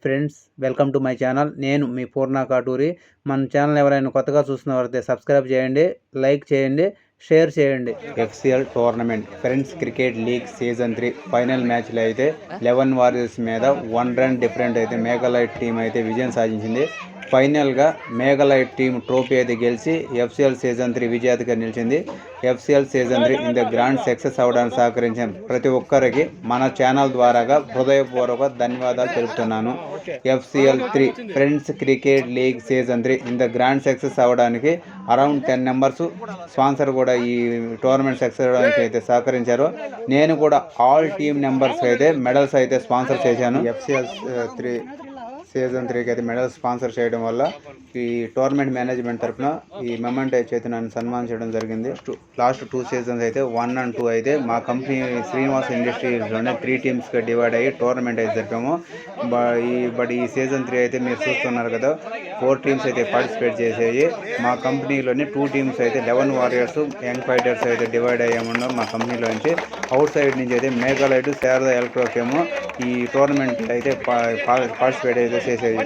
Friends, welcome to my channel. నేను మీ పూర్ణ కాటూరి. మన channel ఎవరైనా కొత్తగా చూస్తున్నవారైతే సబ్స్క్రైబ్ చేయండి, లైక్ చేయండి, షేర్ చేయండి. FCL tournament friends cricket league season 3 final మ్యాచ్లో అయితే 11 వారియర్స్ మీద 1 రన్ డిఫరెంట్ అయితే మేఘాలయ టీం అయితే విజయం సాధించింది. ఫైనల్గా మేఘాలయ టీం ట్రోఫీ అయితే గెలిచి ఎఫ్సిఎల్ సీజన్ 3 విజేతగా నిలిచింది. ఎఫ్సిఎల్ సీజన్ 3 ఇంత గ్రాండ్ సక్సెస్ అవ్వడానికి సహకరించిన ప్రతి ఒక్కరికి మన ఛానల్ ద్వారాగా హృదయపూర్వక ధన్యవాదాలు తెలుపుతున్నాను. FCL 3 friends cricket league season 3 ఇంత గ్రాండ్ సక్సెస్ అవ్వడానికి అరౌండ్ 10 మెంబర్స్ స్పాన్సర్ కూడా ఈ టోర్నమెంట్ సక్సెస్ అవ్వడానికి అయితే సహకరించారు. నేను కూడా ఆల్ టీమ్ మెంబర్స్ అయితే మెడల్స్ అయితే స్పాన్సర్ చేశాను. ఎఫ్సిఎల్ 3 సీజన్ 3కి అయితే మెడల్ స్పాన్సర్ చేయడం వల్ల ఈ టోర్నమెంట్ మేనేజ్మెంట్ తరఫున ఈ మెమెంటో చైతన్యాన్ని సన్మానించడం జరిగింది. లాస్ట్ 2 సీజన్స్ అయితే 1 and 2 అయితే మా కంపెనీ శ్రీనివాస్ ఇండస్ట్రీస్లోనే 3 టీమ్స్గా డివైడ్ అయ్యి టోర్నమెంట్ అయితే జరిపాము. బట్ ఈ సీజన్ 3 అయితే మీరు చూస్తున్నారు కదా, 4 టీమ్స్ అయితే పార్టిసిపేట్ చేసేవి. మా కంపెనీలోని 2 టీమ్స్ అయితే 11 వారియర్స్ యంగ్ ఫైటర్స్ అయితే డివైడ్ అయ్యామన్నాం. మా కంపెనీలో నుంచి అవుట్ సైడ్ నుంచి అయితే మేఘాలయ శారదా ఎలక్ట్రోకేమో ఈ టోర్నమెంట్ అయితే పార్టిసిపేట్ అయితే చేసేది.